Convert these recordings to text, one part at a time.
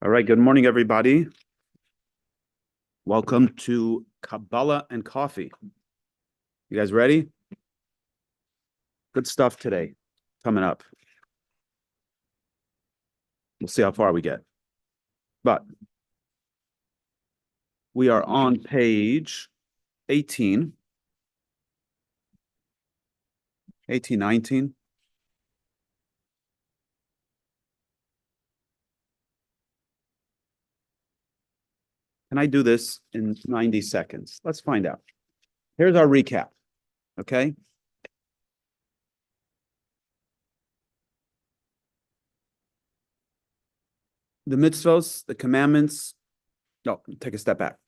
All right, good morning, everybody. Welcome to Kabbalah and Coffee. You guys ready? Good stuff today coming up. We'll see how far we get. But we are on page 18, 19. Can I do this in 90 seconds? Let's find out. Here's our recap, okay? The mitzvos, the commandments. No, take a step back.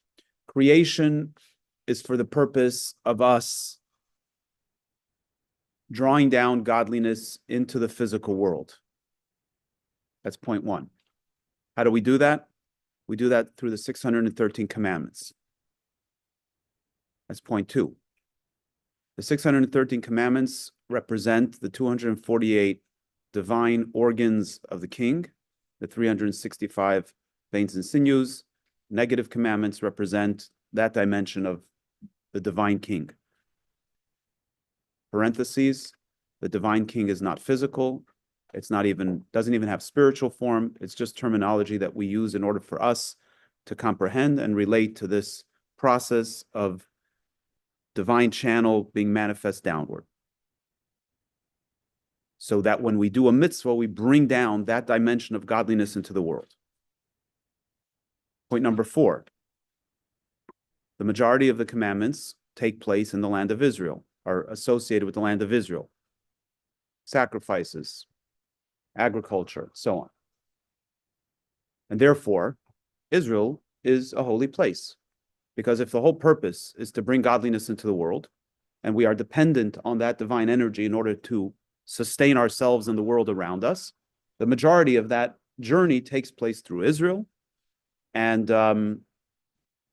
Creation is for the purpose of us drawing down godliness into the physical world. That's point one. How do we do that? We do that through the 613 commandments. That's point two. The 613 commandments represent the 248 divine organs of the king, the 365 veins and sinews. Negative commandments represent that dimension of the divine king. Parentheses, the divine king is not physical. It's not even, doesn't even have spiritual form. It's just terminology that we use in order for us to comprehend and relate to this process of divine channel being manifest downward. So that when we do a mitzvah, we bring down that dimension of godliness into the world. Point number 4. The majority of the commandments take place in the land of Israel, are associated with the land of Israel. Sacrifices, agriculture, so on. And therefore, Israel is a holy place. Because if the whole purpose is to bring godliness into the world, and we are dependent on that divine energy in order to sustain ourselves and the world around us, the majority of that journey takes place through Israel, and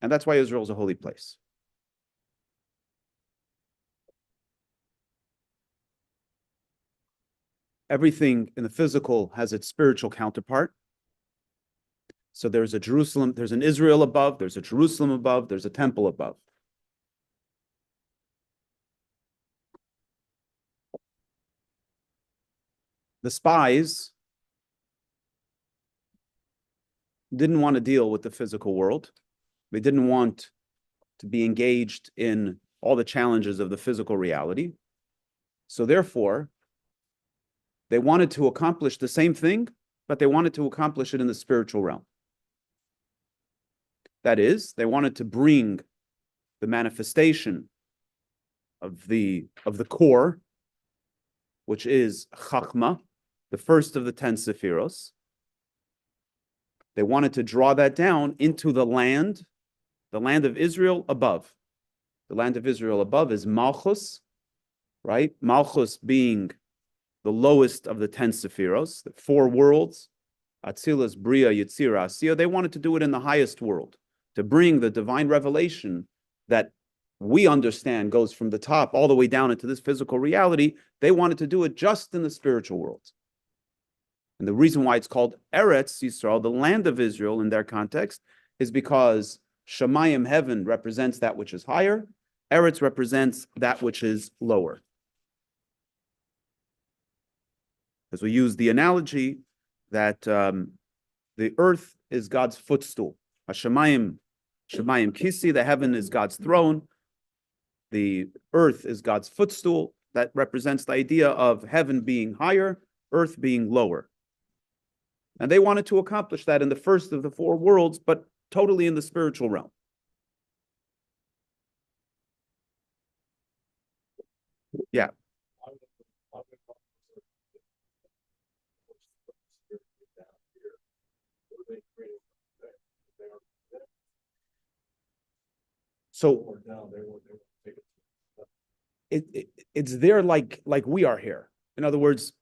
that's why Israel is a holy place. Everything in the physical has its spiritual counterpart. So there's a Jerusalem, there's an Israel above, there's a Jerusalem above, there's a temple above. The spies didn't want to deal with the physical world. They didn't want to be engaged in all the challenges of the physical reality. So therefore, they wanted to accomplish the same thing, but they wanted to accomplish it in the spiritual realm. That is, they wanted to bring the manifestation of the core, which is Chachma, the first of the 10 Sephiros. They wanted to draw that down into the land of Israel above. The land of Israel above is Malchus, right? Malchus being the lowest of the 10 Sephiros, the 4 worlds, Atzilus, Bria, Yetzirah, Asiya. They wanted to do it in the highest world, to bring the divine revelation that we understand goes from the top all the way down into this physical reality. They wanted to do it just in the spiritual world. And the reason why it's called Eretz Yisrael, the land of Israel in their context, is because Shemayim, heaven, represents that which is higher. Eretz represents that which is lower. As we use the analogy that the earth is God's footstool. Shemayim Kisi, the heaven is God's throne. The earth is God's footstool. That represents the idea of heaven being higher, earth being lower. And they wanted to accomplish that in the first of the 4 worlds, but totally in the spiritual realm. Yeah. So it's there like we are here. In other words,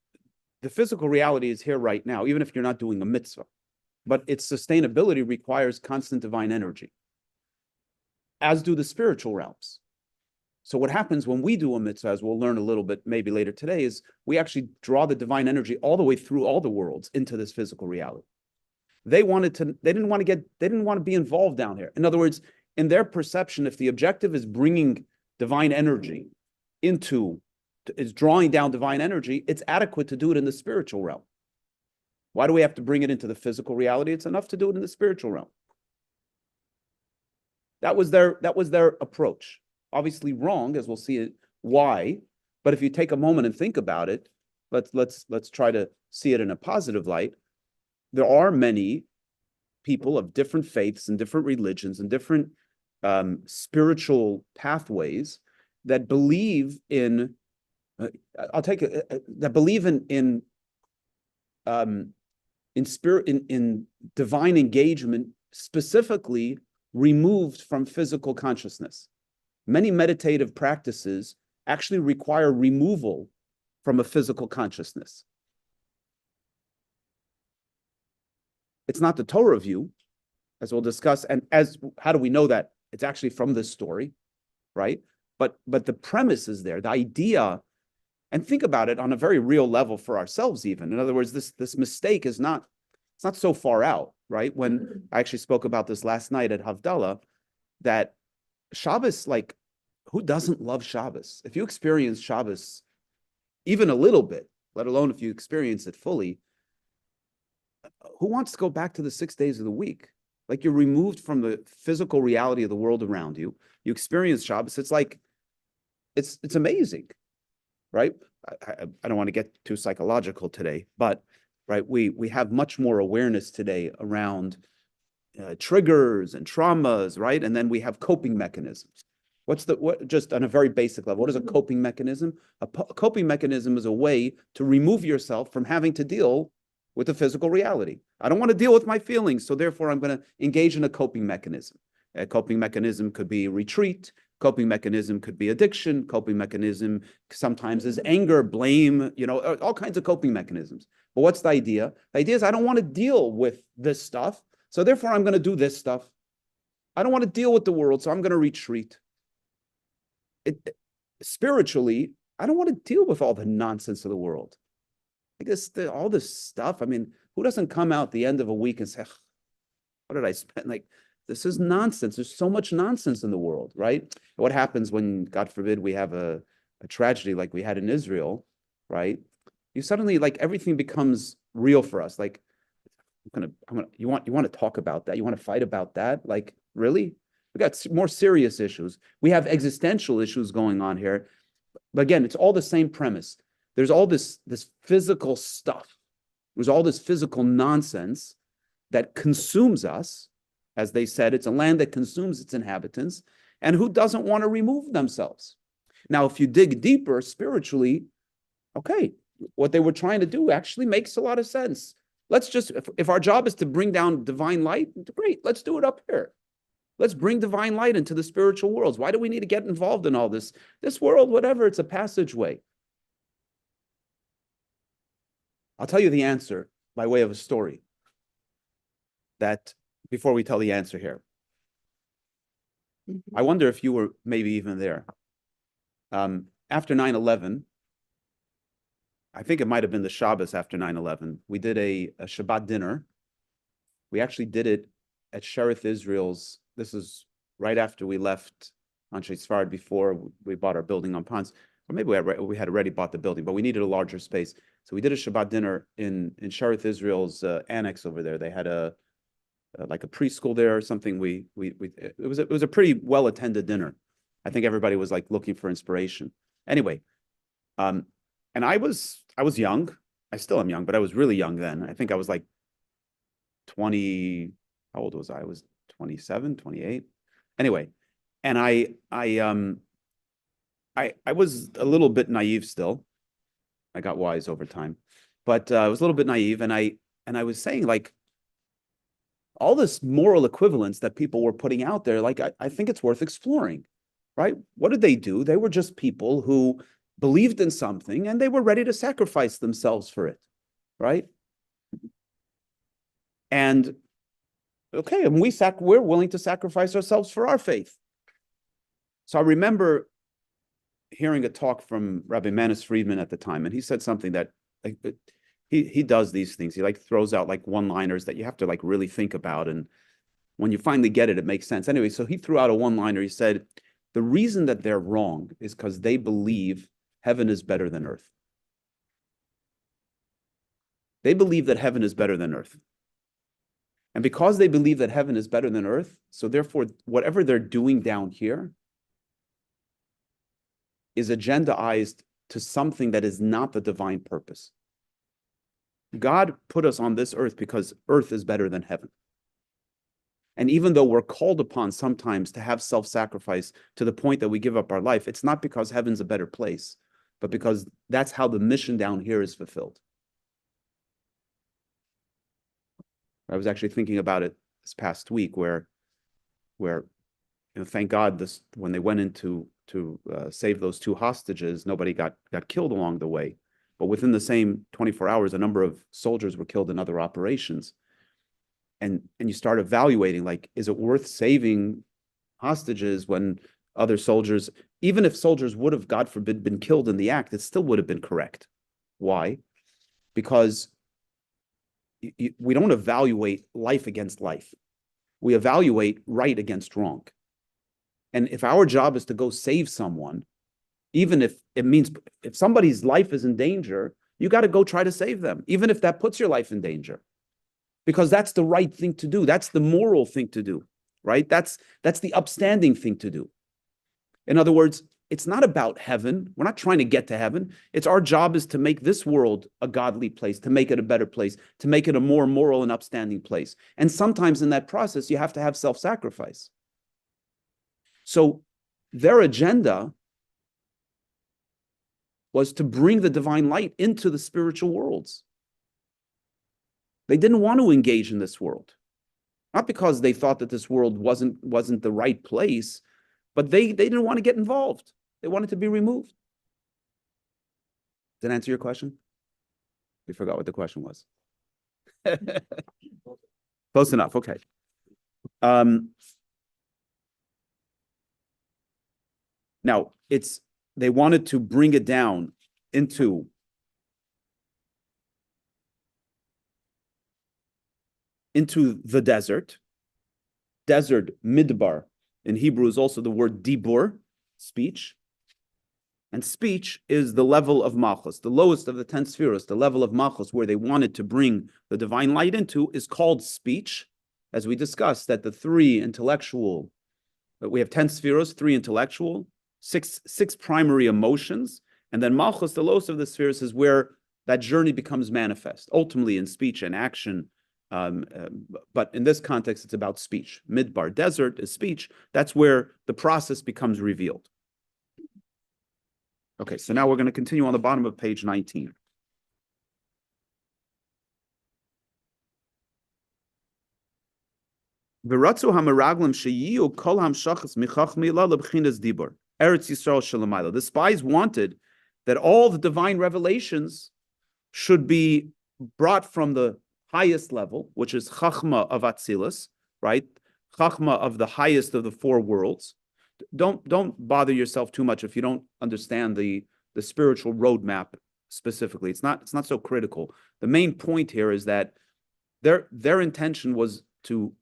the physical reality is here right now, even if you're not doing a mitzvah. But its sustainability requires constant divine energy, as do the spiritual realms. So what happens when we do a mitzvah, as we'll learn a little bit maybe later today, is we actually draw the divine energy all the way through all the worlds into this physical reality. they didn't want to be involved down here. In other words, in their perception, if the objective is bringing divine energy is drawing down divine energy, it's adequate to do it in the spiritual realm. Why do we have to bring it into the physical reality? It's enough to do it in the spiritual realm. That was their approach. Obviously wrong, as we'll see why. But if you take a moment and think about it, let's try to see it in a positive light. There are many people of different faiths and different religions and different spiritual pathways that believe in that believe in spirit, in divine engagement, specifically removed from physical consciousness. Many meditative practices actually require removal from a physical consciousness. It's not the Torah view, as we'll discuss, and how do we know that? It's actually from this story, right? But the premise is there, the idea, and think about it on a very real level for ourselves even. In other words, this mistake it's not so far out, right? When I actually spoke about this last night at Havdalah, that Shabbos, like, who doesn't love Shabbos? If you experience Shabbos even a little bit, let alone if you experience it fully, who wants to go back to the 6 days of the week? Like, you're removed from the physical reality of the world around you. You experience Shabbos. It's like, it's amazing, right? I don't want to get too psychological today, but right, we have much more awareness today around triggers and traumas, right? And then we have coping mechanisms. Just on a very basic level, what is a coping mechanism? A coping mechanism is a way to remove yourself from having to deal with the physical reality. I don't want to deal with my feelings, so therefore I'm going to engage in a coping mechanism. A coping mechanism could be retreat. Coping mechanism could be addiction. Coping mechanism sometimes is anger, blame, all kinds of coping mechanisms. But what's the idea? The idea is I don't want to deal with this stuff, so therefore I'm going to do this stuff. I don't want to deal with the world, so I'm going to retreat. Spiritually, I don't want to deal with all the nonsense of the world. All this stuff. I mean, who doesn't come out the end of a week and say, what did I spend? Like, this is nonsense. There's so much nonsense in the world, right? What happens when, God forbid, we have a tragedy like we had in Israel, right? You suddenly, like, everything becomes real for us. Like, you want to talk about that? You want to fight about that? Like, really? We got more serious issues. We have existential issues going on here. But again, it's all the same premise. There's all this physical stuff. There's all this physical nonsense that consumes us. As they said, it's a land that consumes its inhabitants. And who doesn't want to remove themselves? Now, if you dig deeper spiritually, okay, what they were trying to do actually makes a lot of sense. Let's just, if our job is to bring down divine light, great, let's do it up here. Let's bring divine light into the spiritual worlds. Why do we need to get involved in all this? This world, whatever, it's a passageway. I'll tell you the answer by way of a story. That before we tell the answer here, I wonder if you were maybe even there. After 9/11, I think it might have been the Shabbos after 9/11, we did a Shabbat dinner. We actually did it at Shelach Israel's. This is right after we left Anshe Sfard, before we bought our building on Ponce. Or maybe we had already bought the building, but we needed a larger space. So we did a Shabbat dinner in Shelach Israel's annex over there. They had like a preschool there or something. It was a pretty well attended dinner. I think everybody was like looking for inspiration. Anyway, and I was young. I still am young, but I was really young then. I think I was like 20. How old was I? I was 27, 28. Anyway, and I was a little bit naive still. I got wise over time, but I was a little bit naive, and I was saying, like, all this moral equivalence that people were putting out there, like, I think it's worth exploring, right? What did they do? They were just people who believed in something and they were ready to sacrifice themselves for it, right? And okay, and we're willing to sacrifice ourselves for our faith. So I remember hearing a talk from Rabbi Manis Friedman at the time, and he said something that he does these things. He like throws out like one-liners that you have to like really think about. And when you finally get it, it makes sense. Anyway, so he threw out a one-liner. He said, the reason that they're wrong is because they believe heaven is better than earth. They believe that heaven is better than earth. And because they believe that heaven is better than earth, so therefore, whatever they're doing down here is agendaized to something that is not the divine purpose. God put us on this earth because earth is better than heaven. And even though we're called upon sometimes to have self-sacrifice to the point that we give up our life, it's not because heaven's a better place, but because that's how the mission down here is fulfilled. I was actually thinking about it this past week where thank God when they went in to save those two hostages, nobody got killed along the way. But within the same 24 hours, a number of soldiers were killed in other operations. And you start evaluating, like, is it worth saving hostages when other soldiers, even if soldiers would have, God forbid, been killed in the act, it still would have been correct. Why? Because we don't evaluate life against life. We evaluate right against wrong. And if our job is to go save someone, even if it means if somebody's life is in danger, you got to go try to save them, even if that puts your life in danger. Because that's the right thing to do. That's the moral thing to do, right? That's the upstanding thing to do. In other words, it's not about heaven. We're not trying to get to heaven. It's our job is to make this world a godly place, to make it a better place, to make it a more moral and upstanding place. And sometimes in that process, you have to have self-sacrifice. So their agenda was to bring the divine light into the spiritual worlds. They didn't want to engage in this world, not because they thought that this world wasn't the right place, but they didn't want to get involved. They wanted to be removed. Did that answer your question? We forgot what the question was. Close enough. Okay. Now they wanted to bring it down into the desert. Desert, midbar, in Hebrew is also the word dibur, speech. And speech is the level of malchus, the lowest of the 10 spheres, the level of malchus where they wanted to bring the divine light into is called speech. As we discussed, that the three intellectual, we have 10 spheres, 3 intellectual, six primary emotions, and then malchus, the lowest of the spheres, is where that journey becomes manifest, ultimately in speech and action. But in this context, it's about speech. Midbar, desert is speech. That's where the process becomes revealed. Okay, so now we're going to continue on the bottom of page 19. The spies wanted that all the divine revelations should be brought from the highest level, which is Chachma of Atzilus, right? Chachma of the highest of the 4 worlds. Don't bother yourself too much if you don't understand the spiritual roadmap specifically. It's not so critical. The main point here is that their intention was to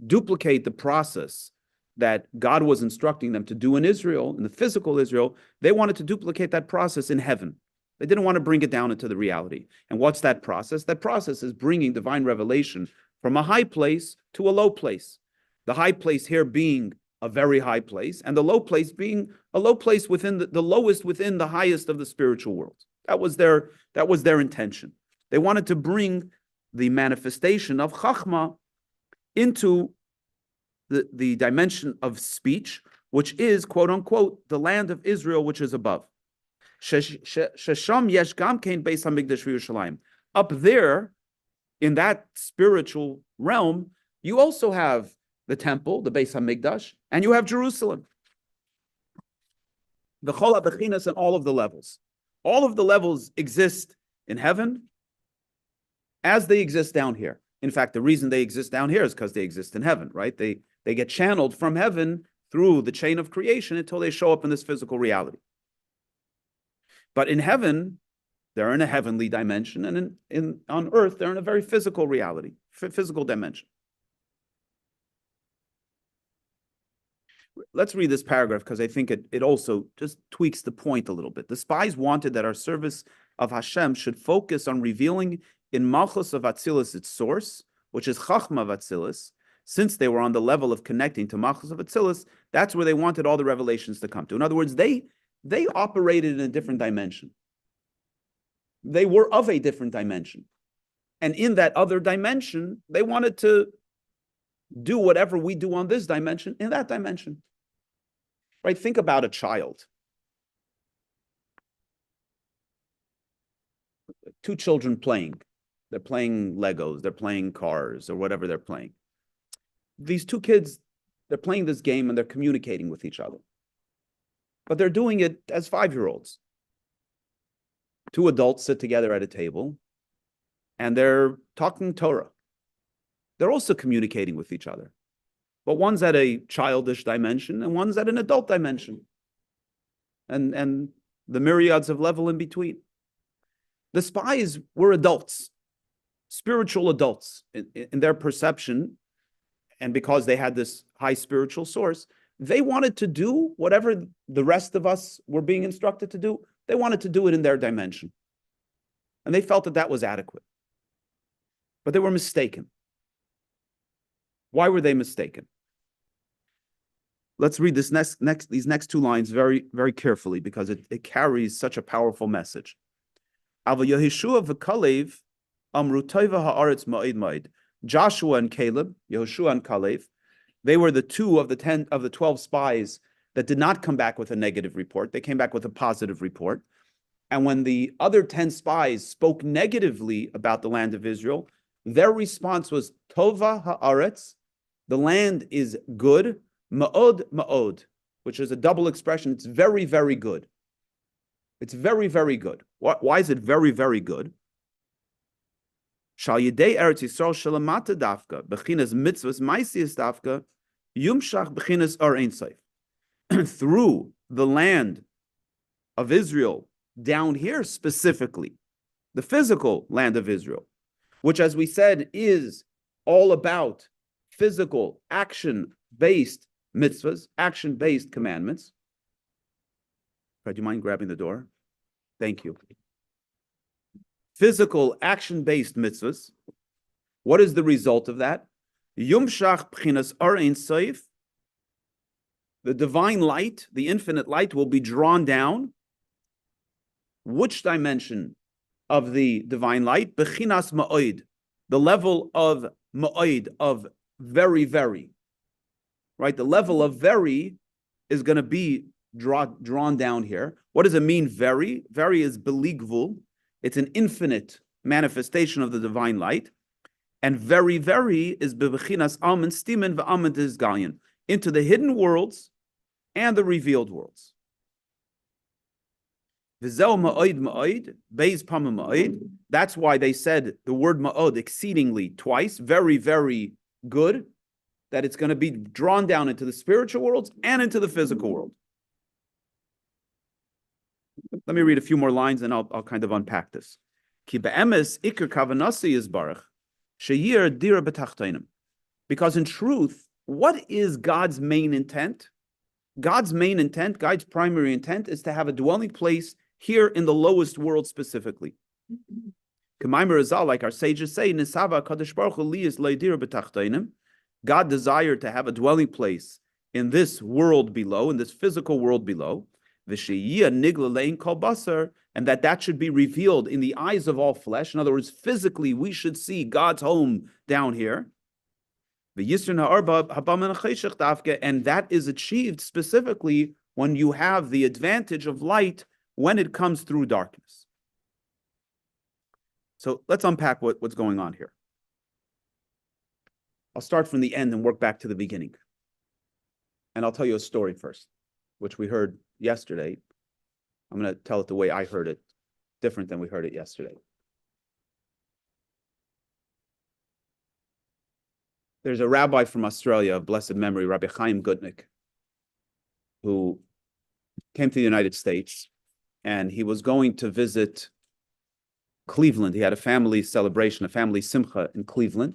duplicate the process that God was instructing them to do in Israel, in the physical Israel. They wanted to duplicate that process in heaven. They didn't want to bring it down into the reality. And what's that process? That process is bringing divine revelation from a high place to a low place. The high place here being a very high place, and the low place being a low place within the lowest within the highest of the spiritual world. That was their intention. They wanted to bring the manifestation of Chachma into the dimension of speech, which is, quote unquote, the land of Israel, which is above. Up there, in that spiritual realm, you also have the temple, the Beis Hamikdash, and you have Jerusalem. The Chol HaBechinas and all of the levels. All of the levels exist in heaven as they exist down here. In fact, the reason they exist down here is because they exist in heaven, right? They get channeled from heaven through the chain of creation until they show up in this physical reality. But in heaven, They're in a heavenly dimension, and on earth, they're in a very physical reality, physical dimension. Let's read this paragraph because I think it also just tweaks the point a little bit. The spies wanted that our service of Hashem should focus on revealing in Malchus of Atzilus its source, which is Chachma of Atzilus. Since they were on the level of connecting to Malchus of Atzilus, that's where they wanted all the revelations to come to. In other words, they operated in a different dimension. They were of a different dimension. And in that other dimension, they wanted to do whatever we do on this dimension in that dimension. Right? Think about a child. Two children playing. They're playing Legos, they're playing cars, or whatever they're playing. These two kids, they're playing this game and they're communicating with each other. But they're doing it as 5-year-olds. Two adults sit together at a table and they're talking Torah. They're also communicating with each other. But one's at a childish dimension and one's at an adult dimension. And the myriads of level in between. The spies were adults, spiritual adults in their perception. And because they had this high spiritual source, they wanted to do whatever the rest of us were being instructed to do. They wanted to do it in their dimension. And they felt that that was adequate. But they were mistaken. Why were they mistaken? Let's read these next two lines very, very carefully because it carries such a powerful message. Joshua and Caleb, Yehoshua and Caleb, they were the two of the 12 spies that did not come back with a negative report. They came back with a positive report. And when the other 10 spies spoke negatively about the land of Israel, their response was Tova ha'aretz, the land is good, ma'od ma'od, which is a double expression. It's very, very good. It's very, very good. Why is it very, very good? Shal yedei Eretz Yisrael shalamata dafka bechinas mitzvahs ma'asiyas dafka yumshach bechinas ar ein sof. Through the land of Israel, down here specifically, the physical land of Israel, which, as we said, is all about physical, action-based mitzvahs, action-based commandments. Do you mind grabbing the door? Thank you. Physical, action-based mitzvahs. What is the result of that? Yumshach b'chinas ar ein sof. The divine light, the infinite light, will be drawn down. Which dimension of the divine light? B'chinas ma'od, the level of ma'od, of very, very. Right? The level of very is going to be drawn down here. What does it mean, very? Very is beligvul. It's an infinite manifestation of the divine light. And very, very is b'chinas almen stimen v'almen tizgayin, into the hidden worlds and the revealed worlds. V'zeh ma'od ma'od, beis pamim ma'od. That's why they said the word ma'od exceedingly twice, very, very good, that it's going to be drawn down into the spiritual worlds and into the physical world. Let me read a few more lines and I'll kind of unpack this. Ki be'emes ikar kavanasi yizbarach sheyir dira b'tachtainim. Because in truth, what is God's main intent? God's main intent, God's primary intent, is to have a dwelling place here in the lowest world specifically. Like our sages say, God desired to have a dwelling place in this world below, in this physical world below, and that should be revealed in the eyes of all flesh. In other words, physically, we should see God's home down here. And that is achieved specifically when you have the advantage of light when it comes through darkness. So let's unpack what's going on here. I'll start from the end and work back to the beginning. And I'll tell you a story first, which we heard yesterday. I'm going to tell it the way I heard it, different than we heard it yesterday. There's a rabbi from Australia of blessed memory, Rabbi Chaim Gutnick, who came to the United States, and he was going to visit Cleveland. He had a family celebration, a family simcha in Cleveland.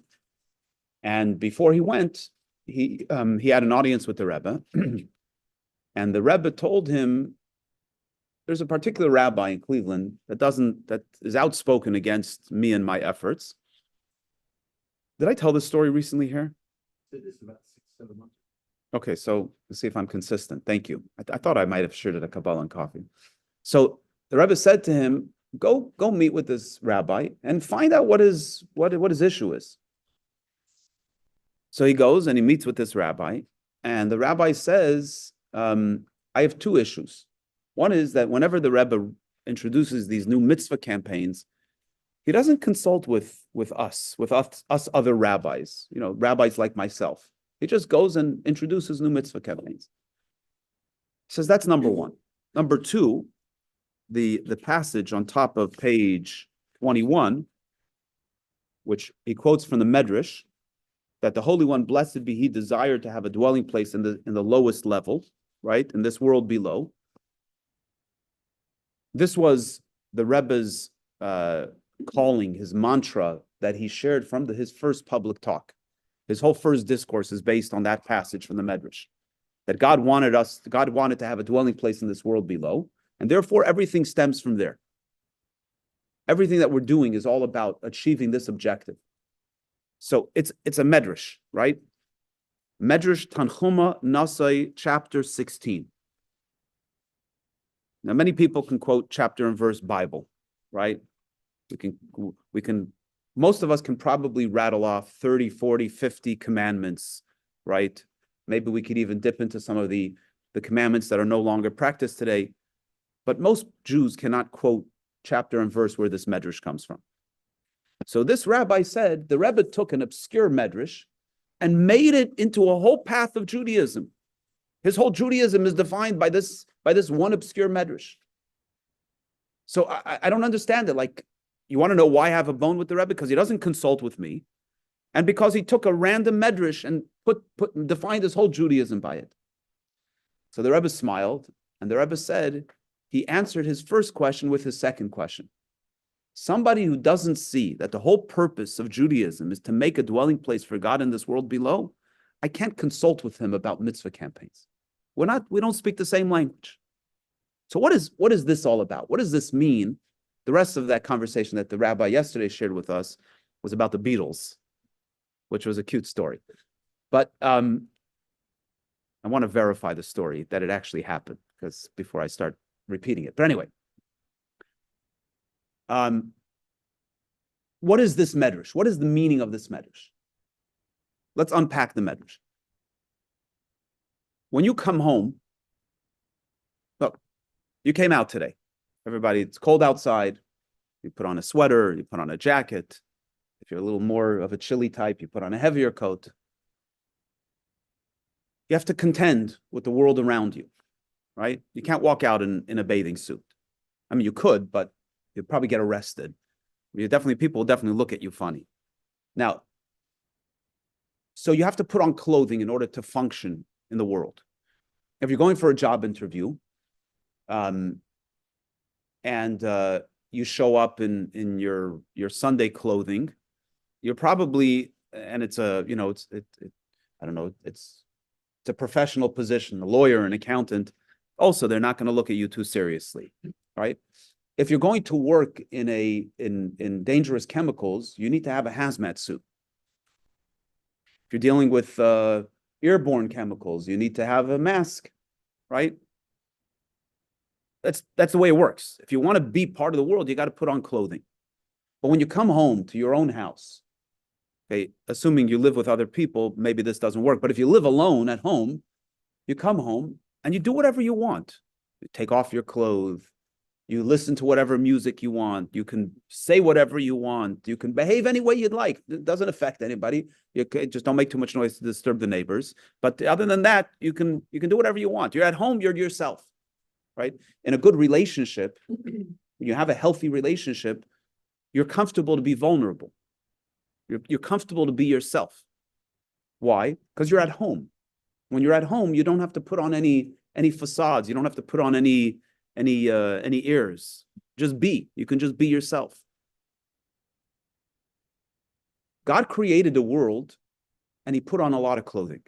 And before he went, he had an audience with the Rebbe. And the Rebbe told him, there's a particular rabbi in Cleveland that is outspoken against me and my efforts. Did I tell this story recently here? It's about 6-7 months. Okay, so let's see if I'm consistent. Thank you. I thought I might have shared it at Kabbalah and Coffee. So the Rebbe said to him, go meet with this rabbi and find out what his issue is. So he goes and he meets with this rabbi, and the rabbi says, I have two issues. One is that whenever the Rebbe introduces these new mitzvah campaigns, he doesn't consult with us other rabbis, rabbis like myself. He just goes and introduces new mitzvah campaigns. He says that's number one. Number two, the passage on top of page 21, which he quotes from the Medrash, that the Holy One, blessed be He, desired to have a dwelling place in the lowest level, right, in this world below. This was the Rebbe's calling, his mantra that he shared from his first public talk. His whole first discourse is based on that passage from the Medrash, that God wanted to have a dwelling place in this world below, and therefore everything stems from there. Everything that we're doing is all about achieving this objective. So it's a Medrash, right? Medrash Tanchuma Nasai, chapter 16. Now, many people can quote chapter and verse Bible, right? We can, most of us can probably rattle off 30, 40, 50 commandments, right? Maybe we could even dip into some of the commandments that are no longer practiced today. But most Jews cannot quote chapter and verse where this Medrash comes from. So this rabbi said the Rebbe took an obscure Medrash and made it into a whole path of Judaism. His whole Judaism is defined by this one obscure Medrash. So I don't understand it. Like, you want to know why I have a bone with the Rebbe? Because he doesn't consult with me, and because he took a random Medrash and defined his whole Judaism by it. So the Rebbe smiled, and the Rebbe said he answered his first question with his second question. Somebody who doesn't see that the whole purpose of Judaism is to make a dwelling place for God in this world below, I can't consult with him about mitzvah campaigns. We don't speak the same language. So what is this all about? What does this mean? The rest of that conversation that the rabbi yesterday shared with us was about the Beatles, which was a cute story. But I want to verify the story that it actually happened, because before I start repeating it. But anyway, what is this Medrash? What is the meaning of this Medrash? Let's unpack the Medrash. When you come home, look, you came out today. Everybody, it's cold outside. You put on a sweater, you put on a jacket. If you're a little more of a chilly type, you put on a heavier coat. You have to contend with the world around you, right? You can't walk out in a bathing suit. I mean, you could, but you'd probably get arrested. People will definitely look at you funny. Now, so you have to put on clothing in order to function in the world. If you're going for a job interview, and you show up in your Sunday clothing, you're probably, and it's a professional position, a lawyer, an accountant. Also, they're not going to look at you too seriously, right? If you're going to work in dangerous chemicals, you need to have a hazmat suit. If you're dealing with airborne chemicals, you need to have a mask, right? That's the way it works. If you want to be part of the world, you got to put on clothing. But when you come home to your own house, okay, assuming you live with other people, maybe this doesn't work. But if you live alone at home, you come home and you do whatever you want. You take off your clothes. You listen to whatever music you want. You can say whatever you want. You can behave any way you'd like. It doesn't affect anybody. You just don't make too much noise to disturb the neighbors. But other than that, you can do whatever you want. You're at home. You're yourself, right? In a good relationship, when you have a healthy relationship, you're comfortable to be vulnerable. You're comfortable to be yourself. Why? Because you're at home. When you're at home, you don't have to put on any facades. You don't have to put on any airs. Just be. You can just be yourself. God created the world and he put on a lot of clothing.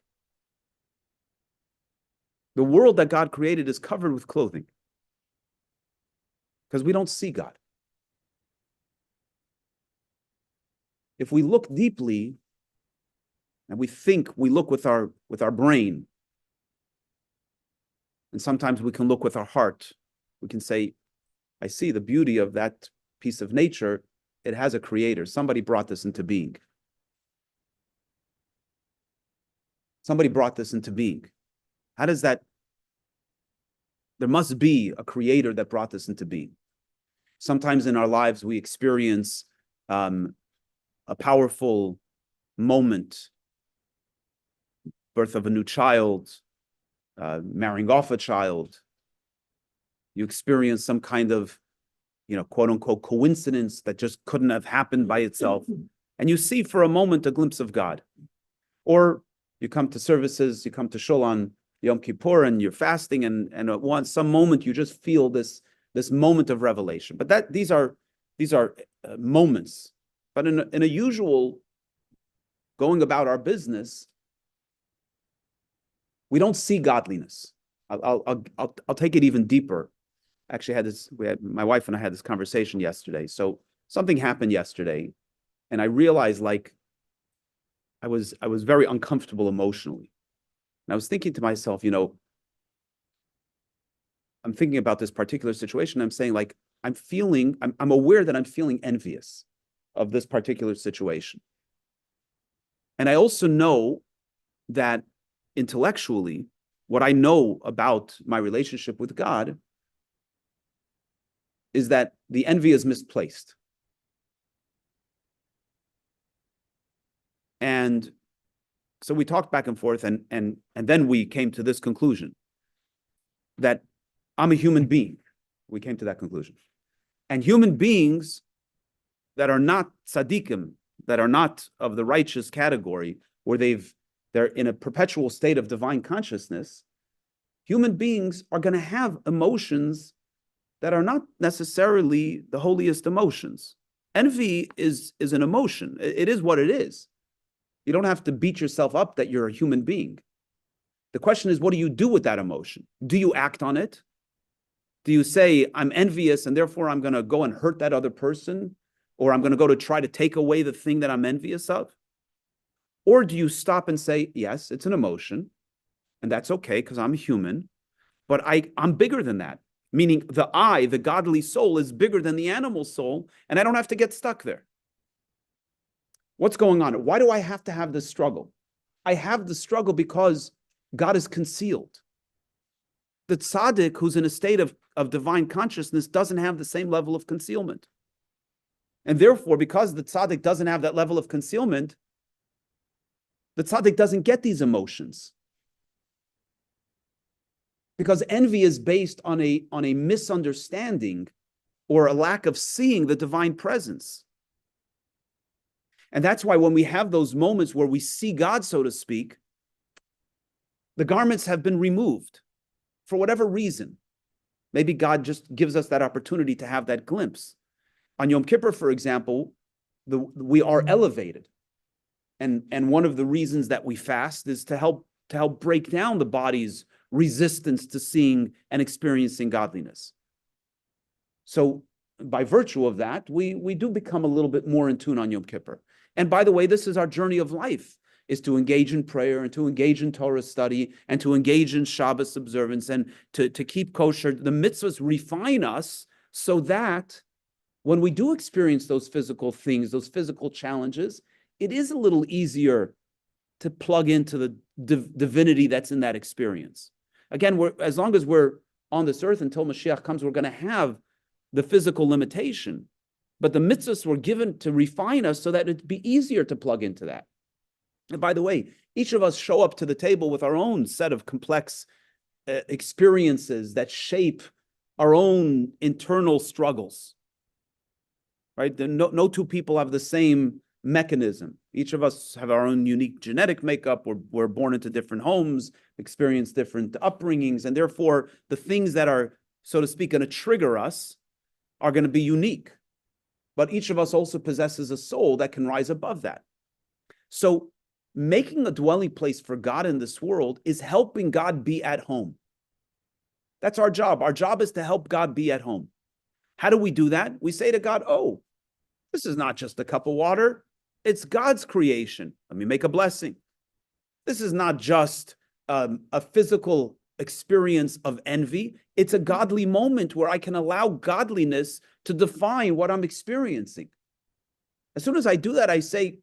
The world that God created is covered with clothing because we don't see God. If we look deeply and we look with our brain, and sometimes we can look with our heart, we can say, I see the beauty of that piece of nature. It has a creator. Somebody brought this into being. Somebody brought this into being. How does that? There must be a creator that brought this into being. Sometimes in our lives, we experience a powerful moment, birth of a new child, marrying off a child. You experience some kind of, quote unquote, coincidence that just couldn't have happened by itself. And you see for a moment a glimpse of God. Or you come to services, you come to Shul on Yom Kippur and you're fasting, and at some moment you just feel this moment of revelation. But these are moments. But in a usual going about our business, we don't see godliness. I'll take it even deeper. Actually, my wife and I had this conversation yesterday. So something happened yesterday, and I realized I was very uncomfortable emotionally. And I was thinking to myself, I'm thinking about this particular situation. I'm saying, I'm aware that I'm feeling envious of this particular situation. And I also know that intellectually, what I know about my relationship with God is that the envy is misplaced. And so we talked back and forth, and then we came to this conclusion that I'm a human being. We came to that conclusion. And human beings that are not tzaddikim, that are not of the righteous category, where they're in a perpetual state of divine consciousness, human beings are going to have emotions that are not necessarily the holiest emotions. Envy is an emotion. It is what it is. You don't have to beat yourself up that you're a human being. The question is, what do you do with that emotion? Do you act on it? Do you say, I'm envious and therefore I'm going to go and hurt that other person? Or I'm going to go to try to take away the thing that I'm envious of? Or do you stop and say, yes, it's an emotion, and that's okay because I'm human, but I'm bigger than that. Meaning the godly soul is bigger than the animal soul, and I don't have to get stuck there. What's going on? Why do I have to have this struggle? I have the struggle because God is concealed. The tzaddik who's in a state of divine consciousness doesn't have the same level of concealment. And therefore, because the tzaddik doesn't have that level of concealment, the tzaddik doesn't get these emotions. Because envy is based on a misunderstanding or a lack of seeing the divine presence. And that's why when we have those moments where we see God, so to speak, the garments have been removed for whatever reason. Maybe God just gives us that opportunity to have that glimpse. On Yom Kippur, for example, we are elevated. And one of the reasons that we fast is to help break down the body's resistance to seeing and experiencing godliness. So by virtue of that, we do become a little bit more in tune on Yom Kippur. And by the way, this is our journey of life, is to engage in prayer and to engage in Torah study and to engage in Shabbos observance and to keep kosher. The mitzvahs refine us so that when we do experience those physical things, those physical challenges, it is a little easier to plug into the divinity that's in that experience. Again, as long as we're on this earth until Mashiach comes, we're going to have the physical limitation. But the mitzvahs were given to refine us so that it'd be easier to plug into that. And by the way, each of us show up to the table with our own set of complex experiences that shape our own internal struggles. Right? No two people have the same mechanism. Each of us have our own unique genetic makeup. We're born into different homes, experience different upbringings, and therefore the things that are, so to speak, going to trigger us are going to be unique. But each of us also possesses a soul that can rise above that. So making a dwelling place for God in this world is helping God be at home. That's our job. Our job is to help God be at home. How do we do that? We say to God, oh, this is not just a cup of water. It's God's creation. Let me make a blessing. This is not just a physical experience of envy. It's a godly moment where I can allow godliness to define what I'm experiencing. As soon as I do that, I say,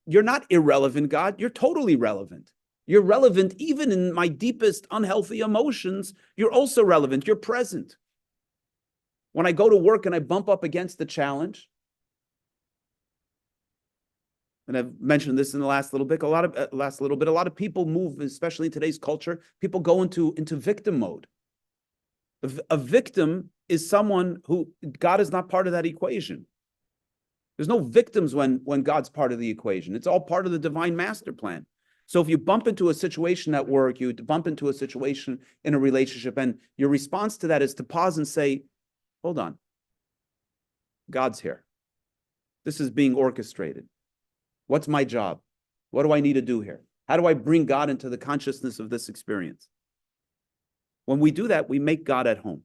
you're not irrelevant, God. You're totally relevant. You're relevant even in my deepest unhealthy emotions. You're also relevant. You're present. When I go to work and I bump up against the challenge, and I've mentioned this in the last little bit, a lot of people move, especially in today's culture, people go into victim mode. A victim is someone who God is not part of that equation. There's no victims when God's part of the equation. It's all part of the divine master plan. So if you bump into a situation at work, you bump into a situation in a relationship, and your response to that is to pause and say, hold on, God's here. This is being orchestrated. What's my job? What do I need to do here? How do I bring God into the consciousness of this experience? When we do that, we make God at home.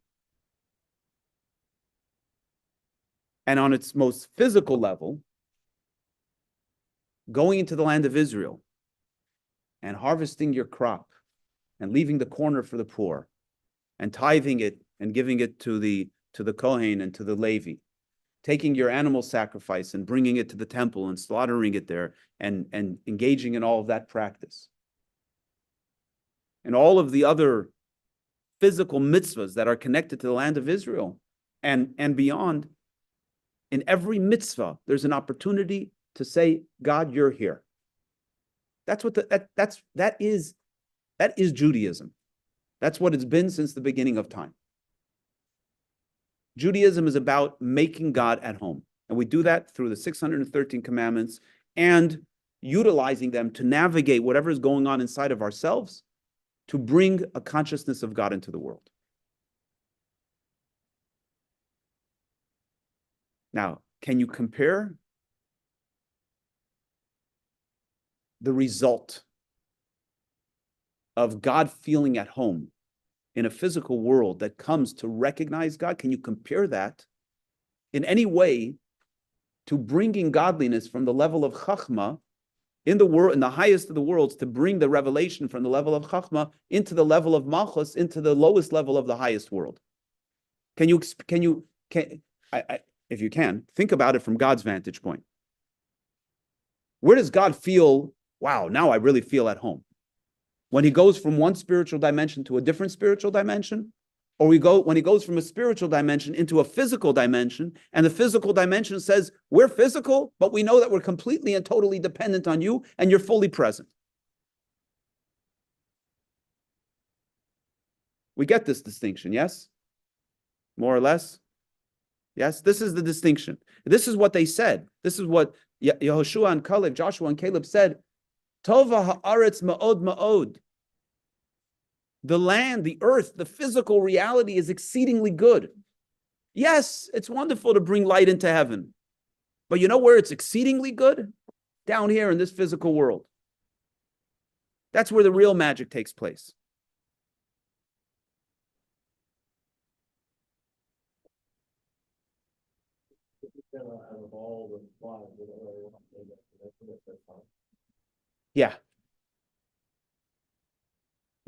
And on its most physical level, going into the land of Israel and harvesting your crop and leaving the corner for the poor and tithing it and giving it to the Kohen and to the Levi, taking your animal sacrifice and bringing it to the temple and slaughtering it there and engaging in all of that practice. And all of the other physical mitzvahs that are connected to the land of Israel and beyond. In every mitzvah, there's an opportunity to say, God, you're here. That's what that is Judaism. That's what it's been since the beginning of time. Judaism is about making God at home. And we do that through the 613 commandments and utilizing them to navigate whatever is going on inside of ourselves to bring a consciousness of God into the world. Now, can you compare the result of God feeling at home in a physical world that comes to recognize God? Can you compare that in any way to bringing godliness from the level of Chachma in the world, in the highest of the worlds, to bring the revelation from the level of Chachma into the level of Malchus, into the lowest level of the highest world? If you can, think about it from God's vantage point. Where does God feel, wow, now I really feel at home? When he goes from one spiritual dimension to a different spiritual dimension? Or when he goes from a spiritual dimension into a physical dimension, and the physical dimension says, we're physical, but we know that we're completely and totally dependent on you, and you're fully present. We get this distinction, yes? More or less? Yes, this is the distinction. This is what they said. This is what Joshua and Caleb said. Tova haaretz ma'od ma'od. The land, the earth, the physical reality is exceedingly good. Yes, it's wonderful to bring light into heaven. But you know where it's exceedingly good? Down here in this physical world. That's where the real magic takes place. Yeah.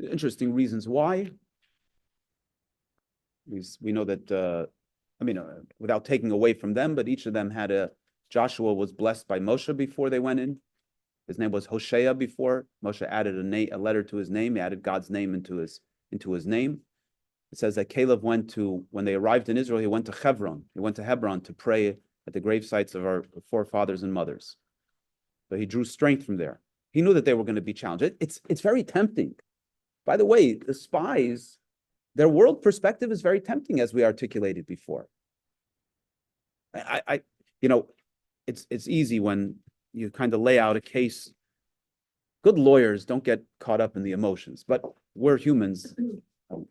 Interesting reasons why. We know that, without taking away from them, but each of them had Joshua was blessed by Moshe before they went in. His name was Hosea before. Moshe added a letter to his name. He added God's name into his name. It says that Caleb when they arrived in Israel, he went to Hebron. He went to Hebron to pray at the grave sites of our forefathers and mothers. But he drew strength from there. He knew that they were going to be challenged. It's very tempting. By the way, the spies, their world perspective is very tempting, as we articulated before. It's easy when you kind of lay out a case. Good lawyers don't get caught up in the emotions, but we're humans.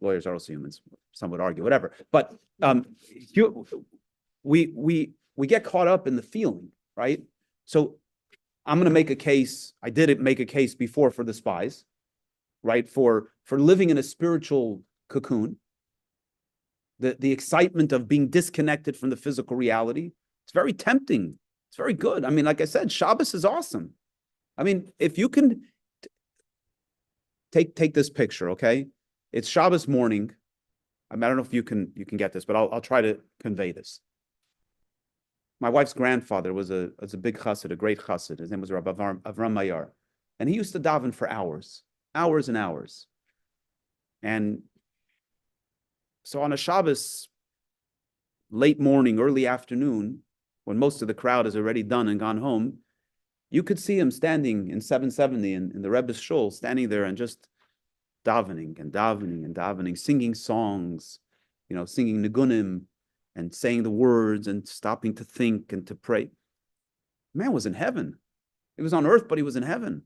Lawyers are also humans. Some would argue, whatever. But we get caught up in the feeling, right? So I'm going to make a case. I did make a case before for the spies, right? For living in a spiritual cocoon, the excitement of being disconnected from the physical reality. It's very tempting. It's very good. I mean, like I said, Shabbos is awesome. I mean, if you can take this picture, okay? It's Shabbos morning. I mean, I don't know if you can get this, but I'll try to convey this. My wife's grandfather was a big chassid, a great chassid. His name was Rabbi Avram Mayar. And he used to daven for hours and hours. And so on a Shabbos, late morning, early afternoon, when most of the crowd is already done and gone home, you could see him standing in 770 in the Rebbe's shul, standing there and just davening and davening and davening, singing songs, singing nigunim and saying the words and stopping to think and to pray. Man was in heaven. He was on earth, but he was in heaven.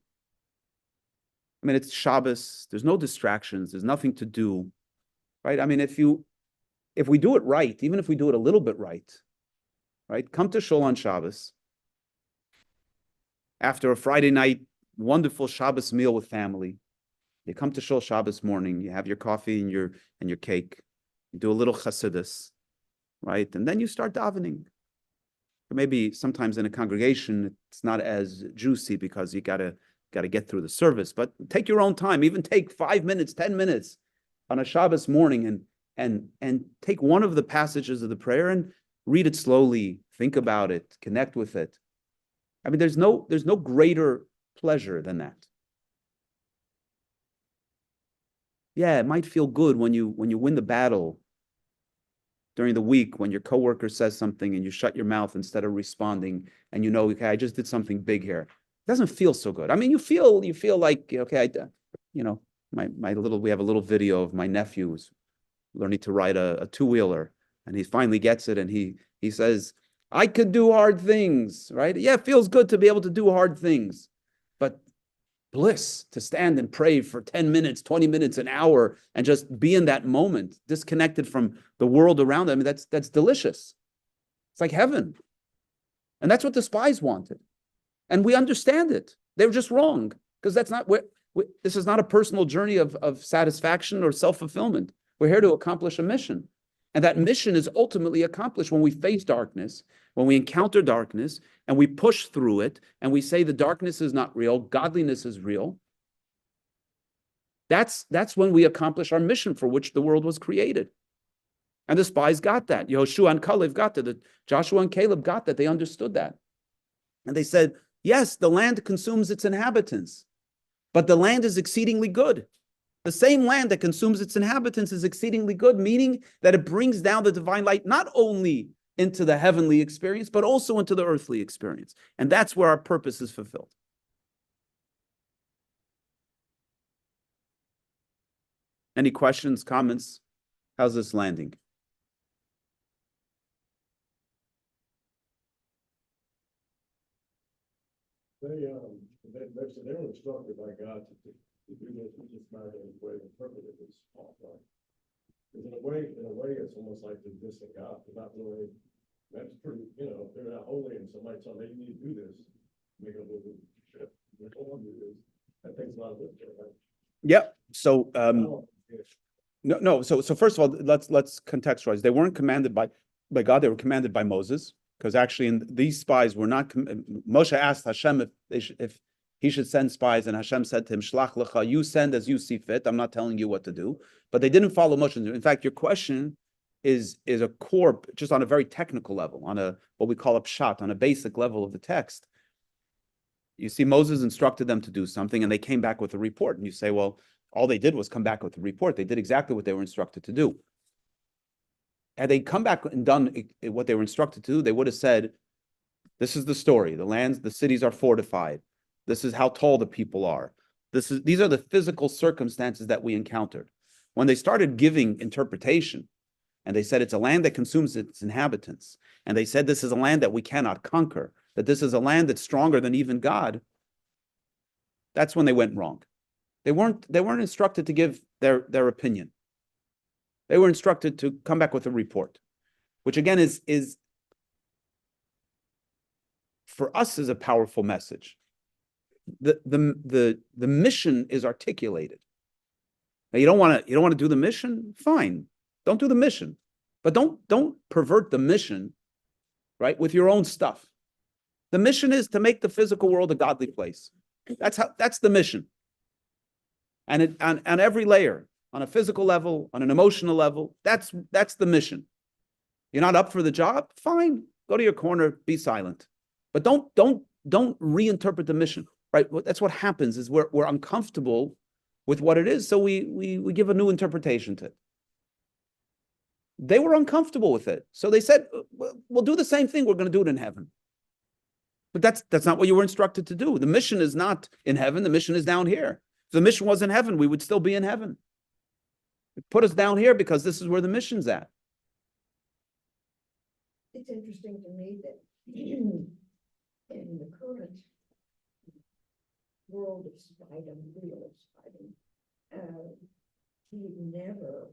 I mean, it's Shabbos. There's no distractions. There's nothing to do, right? I mean, if we do it right, even if we do it a little bit right, come to shul on Shabbos after a Friday night wonderful Shabbos meal with family. You come to shul Shabbos morning. You have your coffee and your cake. You do a little chassidus, right? And then you start davening. Or maybe sometimes in a congregation it's not as juicy because you gotta get through the service. But take your own time. Even take 5 minutes, 10 minutes on a Shabbos morning and take one of the passages of the prayer and read it slowly. Think about it. Connect with it. I mean, there's no greater pleasure than that. Yeah, it might feel good when you win the battle during the week, when your coworker says something and you shut your mouth instead of responding, and okay, I just did something big here. It doesn't feel so good. I mean, you feel like, okay, we have a little video of my nephew who's learning to ride a two-wheeler, and he finally gets it, and he says, I could do hard things, right? Yeah, it feels good to be able to do hard things, but bliss to stand and pray for 10 minutes, 20 minutes, an hour, and just be in that moment, disconnected from the world around them. I mean, that's delicious. It's like heaven. And that's what the spies wanted. And we understand it. They were just wrong, because that's not this is not a personal journey of satisfaction or self-fulfillment. We're here to accomplish a mission. And that mission is ultimately accomplished when we face darkness, when we encounter darkness, and we push through it, and we say the darkness is not real, godliness is real. That's when we accomplish our mission for which the world was created. And the spies got that. Yehoshua and Caleb got that. Joshua and Caleb got that. They understood that. And they said, yes, the land consumes its inhabitants, but the land is exceedingly good. The same land that consumes its inhabitants is exceedingly good, meaning that it brings down the divine light not only into the heavenly experience, but also into the earthly experience. And that's where our purpose is fulfilled. Any questions, comments? How's this landing? They were instructed by God to do this, just not in a way interpreted as small, right? Because in a way, it's almost like they're dissing God. They're not really, that's pretty, they're not holy, and somebody tell them, you need to do this, make it a little bit shit. They don't want to do this. That takes a lot of work, right? Yep. So, no. So first of all, let's contextualize. They weren't commanded by God. They were commanded by Moses, because actually these spies were not. Moshe asked Hashem if he should send spies, and Hashem said to him, Shelach lecha, you send as you see fit. I'm not telling you what to do. But they didn't follow Moshe. In fact, your question is a core, just on a very technical level, on what we call a pshat, on a basic level of the text. You see, Moses instructed them to do something, and they came back with a report. And you say, well, all they did was come back with a report. They did exactly what they were instructed to do. Had they come back and done what they were instructed to do, they would have said, this is the story. The cities are fortified. This is how tall the people are. These are the physical circumstances that we encountered. When they started giving interpretation, and they said it's a land that consumes its inhabitants, and they said this is a land that we cannot conquer, that this is a land that's stronger than even God, that's when they went wrong. They weren't instructed to give their opinion. They were instructed to come back with a report, which again is for us is a powerful message. the mission is articulated. Now you don't want to do the mission, fine. Don't do the mission. But don't pervert the mission, right, with your own stuff. The mission is to make the physical world a godly place. That's the mission. And on every layer, on a physical level, on an emotional level, that's the mission. You're not up for the job? Fine. Go to your corner, be silent. But don't reinterpret the mission. Right? That's what happens is we're uncomfortable with what it is, so we give a new interpretation to it. They were uncomfortable with it. So they said, we'll do the same thing. We're going to do it in heaven. But that's not what you were instructed to do. The mission is not in heaven. The mission is down here. If the mission was in heaven, we would still be in heaven. Put us down here because this is where the mission's at. It's interesting to me that in the current world of spider, real spider, he would never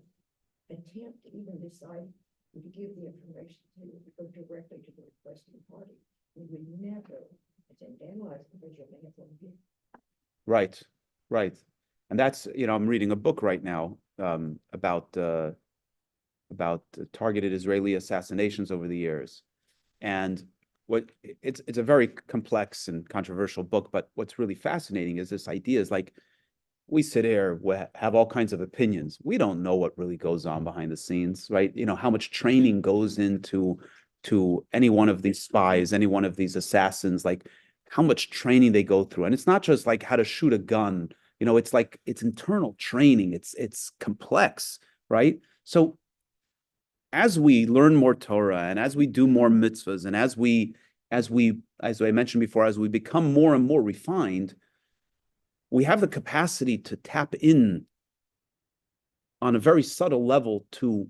attempt to even decide to give the information to go directly to the requesting party. We would never attempt to analyze the visual manipulation. Right. And that's, I'm reading a book right now about targeted Israeli assassinations over the years. And it's a very complex and controversial book, but what's really fascinating is this idea is like, we sit here, we have all kinds of opinions. We don't know what really goes on behind the scenes, right? How much training goes into any one of these spies, any one of these assassins, like how much training they go through. And it's not just like how to shoot a gun, it's like it's internal training. It's complex, right? So as we learn more Torah and as we do more mitzvahs and as I mentioned before, as we become more and more refined, we have the capacity to tap in on a very subtle level to,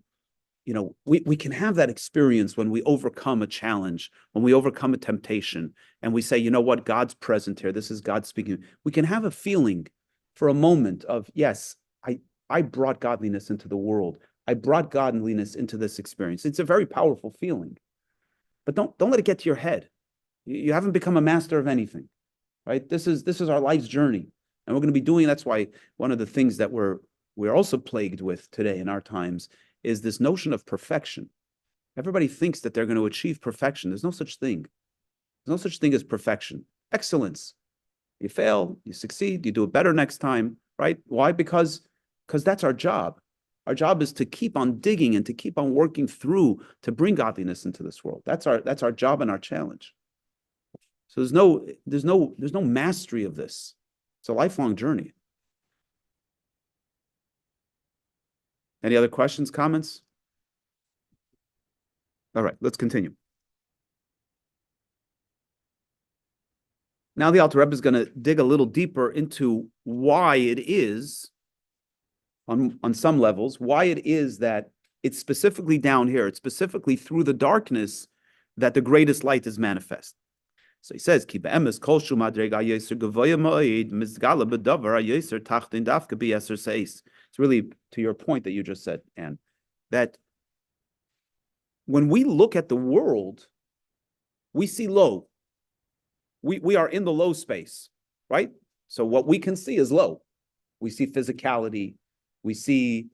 we can have that experience when we overcome a challenge, when we overcome a temptation, and we say, you know what, God's present here. This is God speaking. We can have a feeling for a moment of, yes, I brought godliness into the world. I brought godliness into this experience. It's a very powerful feeling. But don't let it get to your head. You haven't become a master of anything, right? This is our life's journey. And we're going to be doing, that's why one of the things that we're also plagued with today in our times is this notion of perfection. Everybody thinks that they're going to achieve perfection. There's no such thing. There's no such thing as perfection. Excellence. You fail, you succeed, you do it better next time, right? Why? Because that's our job. Our job is to keep on digging and to keep on working through to bring godliness into this world. That's our job and our challenge. So there's no mastery of this. It's a lifelong journey. Any other questions, comments? All right, let's continue. Now the Alter Rebbe is going to dig a little deeper into why it is, on some levels, why it is that it's specifically down here, it's specifically through the darkness that the greatest light is manifest. So he says, it's really to your point that you just said, Anne, that when we look at the world, we see low. We are in the low space, right? So what we can see is low. We see physicality, we see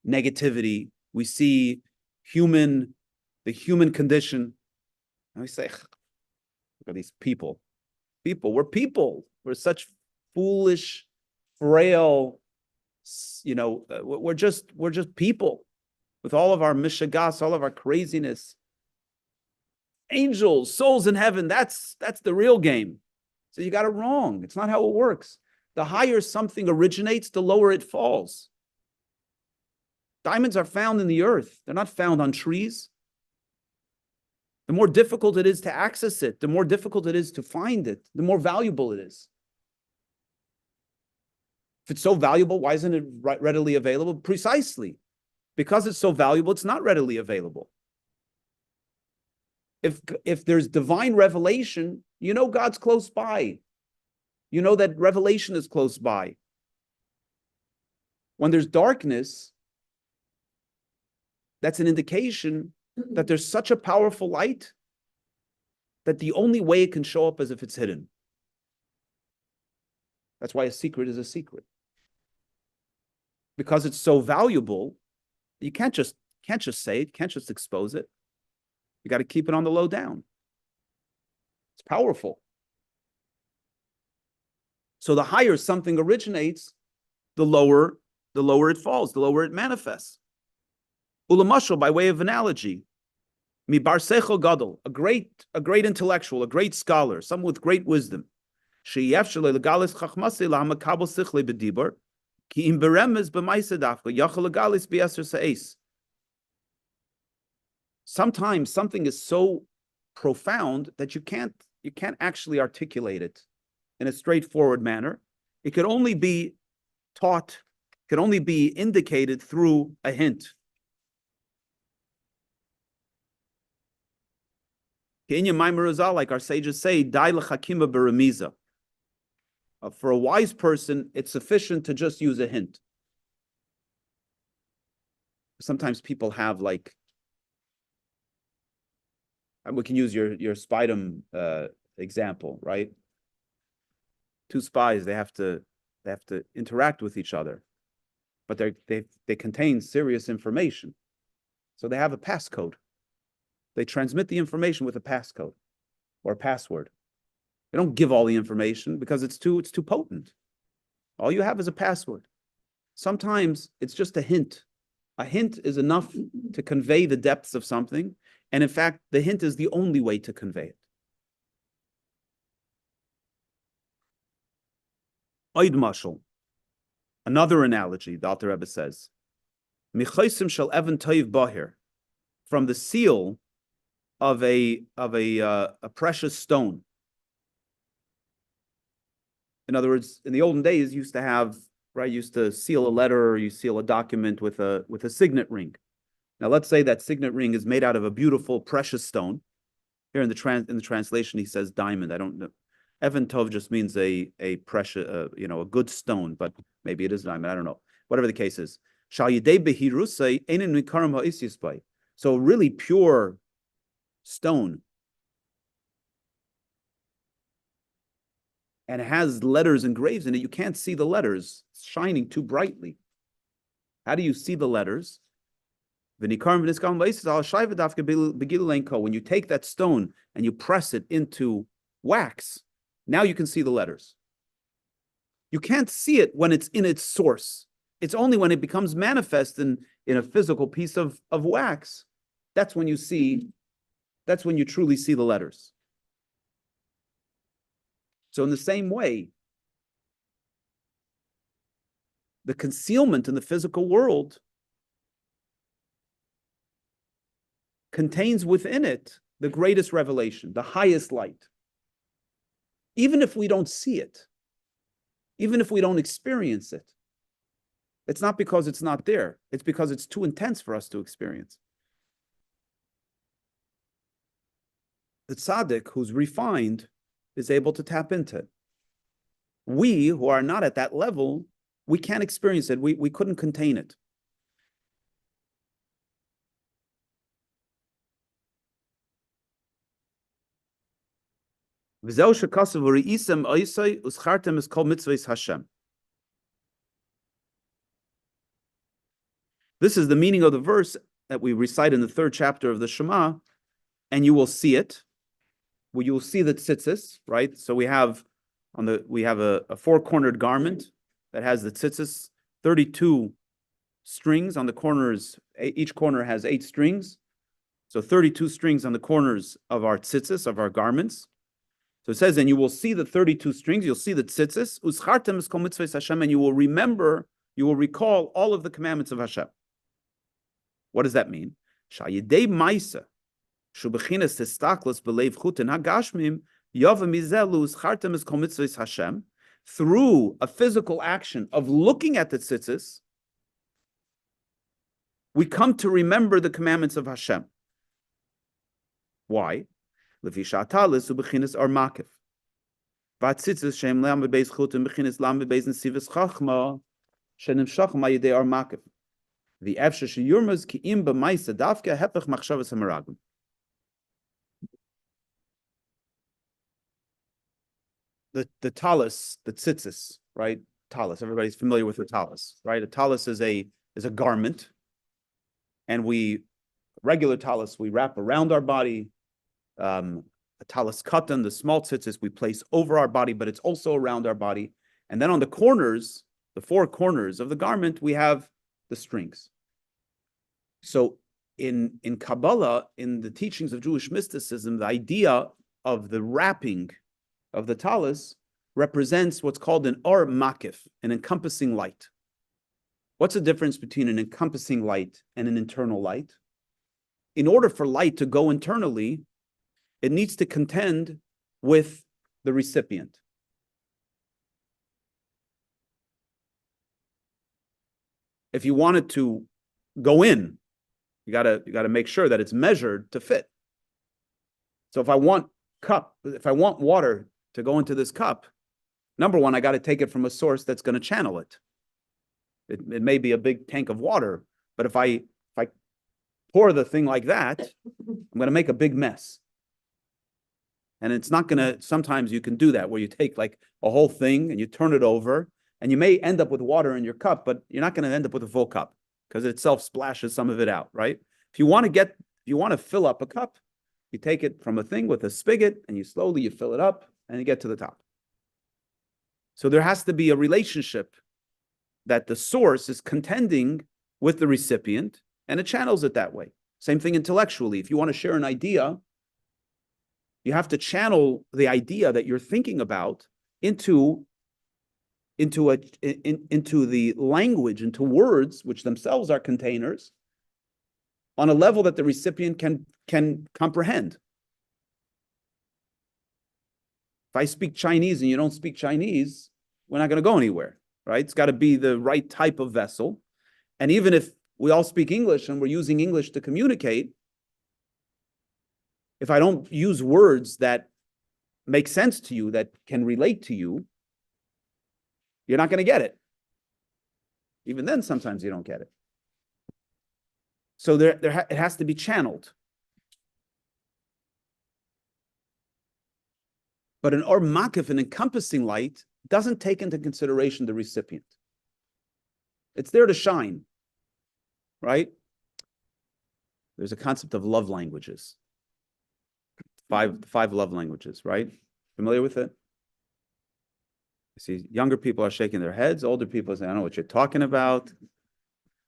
negativity, we see the human condition. And we say, look at these people. We're people. We're such foolish, frail, we're just people with all of our mishagas, all of our craziness. Angels, souls in heaven, that's the real game. So you got it wrong. It's not how it works. The higher something originates, the lower it falls. Diamonds are found in the earth. They're not found on trees. The more difficult it is to access it, the more difficult it is to find it, the more valuable it is. If it's so valuable, why isn't it readily available? Precisely. Because it's so valuable, it's not readily available. If there's divine revelation, God's close by. You know that revelation is close by. When there's darkness, that's an indication that there's such a powerful light that the only way it can show up is if it's hidden. That's why a secret is a secret. Because it's so valuable, you can't just say it, can't just expose it. You got to keep it on the low down. It's powerful. So the higher something originates, the lower it falls, the lower it manifests. Ulamashal, by way of analogy, mi bar sechel gadol, a great intellectual, a great scholar, someone with great wisdom. Sheyefshel legalis chachmasei lahamakabel sichle b'dibur, ki im beremez b'maisa dafka yachol legalis b'yasser sa'es. Sometimes something is so profound that you can't actually articulate it in a straightforward manner. It could only be taught, could only be indicated through a hint. Like our sages say, "Dai l'chakima beremiza." For a wise person, it's sufficient to just use a hint. Sometimes people have we can use your Spidem example, right? Two spies, they have to interact with each other, but they contain serious information, so they have a passcode. They transmit the information with a passcode or a password. They don't give all the information because it's too potent. All you have is a password. Sometimes it's just a hint. A hint is enough to convey the depths of something, and in fact, the hint is the only way to convey it. Oid mashal, another analogy, the Alter Rebbe says, Michaisim shel even toiv bahir, from the seal of a precious stone. In other words, in the olden days, used to seal a letter or you seal a document with a signet ring. Now, let's say that signet ring is made out of a beautiful, precious stone. Here in the translation, he says diamond. I don't know. Even tov just means a precious, a good stone, but maybe it is diamond. I don't know. Whatever the case is. So a really pure stone, and it has letters engraved in it. You can't see the letters. It's shining too brightly. How do you see the letters? When you take that stone and you press it into wax, now you can see the letters. You can't see it when it's in its source. It's only when it becomes manifest in a physical piece of wax. That's when you truly see the letters. So in the same way, the concealment in the physical world contains within it the greatest revelation, the highest light. Even if we don't see it, even if we don't experience it, it's not because it's not there. It's because it's too intense for us to experience. The tzaddik who's refined is able to tap into it. We who are not at that level, we can't experience it. We couldn't contain it. This is the meaning of the verse that we recite in the 3rd chapter of the Shema, and you will see it. Well, you will see the tzitzis, right? So we have a 4-cornered garment that has the tzitzis, 32 strings on the corners. Each corner has 8 strings. So 32 strings on the corners of our tzitzis, of our garments. So it says, and you will see the 32 strings, you'll see the tzitzis, uschartem es kol mitzvahs Hashem, and you will recall all of the commandments of Hashem. What does that mean? Shayidei ma'isa, shu bechinas testaklos belev chutin hagashmim, yava mizelu uschartem es kol mitzvahs Hashem, through a physical action of looking at the tzitzis, we come to remember the commandments of Hashem. Why? Levisha u bechinas ar makif. Vatzitzis shem lam bebeis chutim bechinas lam bebeis nesivis chachma shenim shachma yidei ar makif. The efshe sheyurmaz ki im b'maisa davke hepech machshavas hameragim. the talus, the tzitzis, right? Talus. Everybody's familiar with the talus, right? A talus is a garment, and regular talus we wrap around our body. A talus katan, the small tzitzis, we place over our body, but it's also around our body. And then on the corners, the four corners of the garment, we have the strings. So in Kabbalah, in the teachings of Jewish mysticism, the idea of the wrapping of the talus represents what's called an or makif, an encompassing light. What's the difference between an encompassing light and an internal light? In order for light to go internally, it needs to contend with the recipient. If you want it to go in, you gotta make sure that it's measured to fit. So if I want water to go into this cup, number one, I got to take it from a source that's going to channel it. It may be a big tank of water, but if I pour the thing like that, I'm going to make a big mess. And it's not going to, sometimes you can do that where you take like a whole thing and you turn it over and you may end up with water in your cup, but you're not going to end up with a full cup because it itself splashes some of it out, right? If you want to fill up a cup, you take it from a thing with a spigot and you fill it up and you get to the top. So there has to be a relationship that the source is contending with the recipient and it channels it that way. Same thing intellectually. If you want to share an idea, you have to channel the idea that you're thinking about into the language, into words, which themselves are containers, on a level that the recipient can comprehend. If I speak Chinese and you don't speak Chinese, we're not going to go anywhere, right? It's got to be the right type of vessel. And even if we all speak English and we're using English to communicate, if I don't use words that make sense to you, that can relate to you, you're not going to get it. Even then, sometimes you don't get it. So it has to be channeled. But an or makif, an encompassing light, doesn't take into consideration the recipient. It's there to shine, right? There's a concept of love languages. Five love languages, right? Familiar with it? I see younger people are shaking their heads. Older people say, I don't know what you're talking about.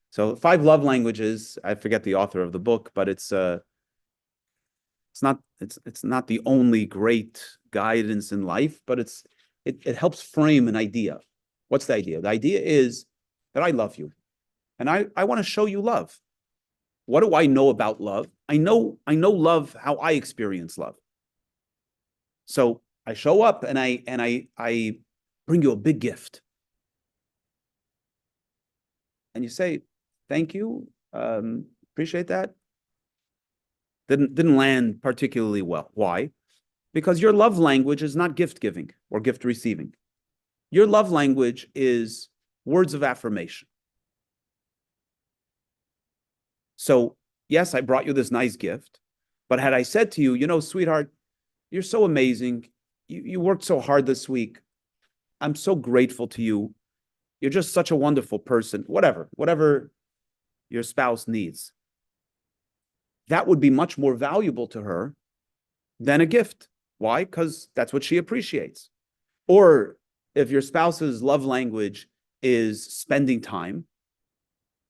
So 5 love languages, I forget the author of the book, but it's not the only great guidance in life, but it helps frame an idea. What's the idea? The idea is that I love you and I want to show you love. What do I know about love? I know love, how I experience love. So I show up and I bring you a big gift. And you say, thank you, appreciate that. Didn't land particularly well. Why? Because your love language is not gift giving or gift receiving. Your love language is words of affirmation. So, yes, I brought you this nice gift, but had I said to you, sweetheart, you're so amazing. You worked so hard this week. I'm so grateful to you. You're just such a wonderful person. Whatever your spouse needs. That would be much more valuable to her than a gift. Why? Because that's what she appreciates. Or if your spouse's love language is spending time,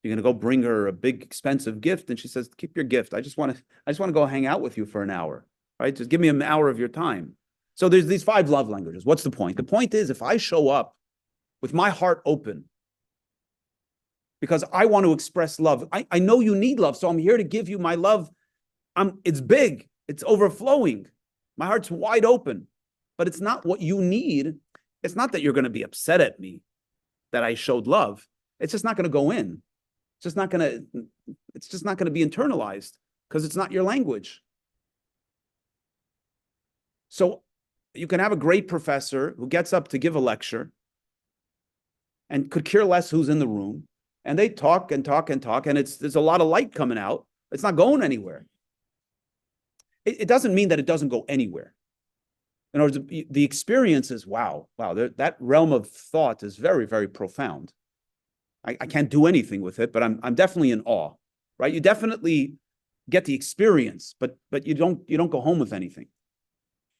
you're going to go bring her a big expensive gift and she says, keep your gift. I just want to go hang out with you for an hour, right? Just give me an hour of your time. So there's these 5 love languages. What's the point? The point is, if I show up with my heart open because I want to express love, I know you need love, so I'm here to give you my love. It's big. It's overflowing. My heart's wide open, but it's not what you need. It's not that you're going to be upset at me that I showed love. It's just not going to go in. It's just not going to be internalized because it's not your language. So you can have a great professor who gets up to give a lecture and could care less who's in the room. And they talk and talk and talk, and there's a lot of light coming out. It's not going anywhere. It doesn't mean that it doesn't go anywhere. In order to, the experience is, wow, that realm of thought is very, very profound. I can't do anything with it, but I'm definitely in awe, right? You definitely get the experience, but you don't go home with anything.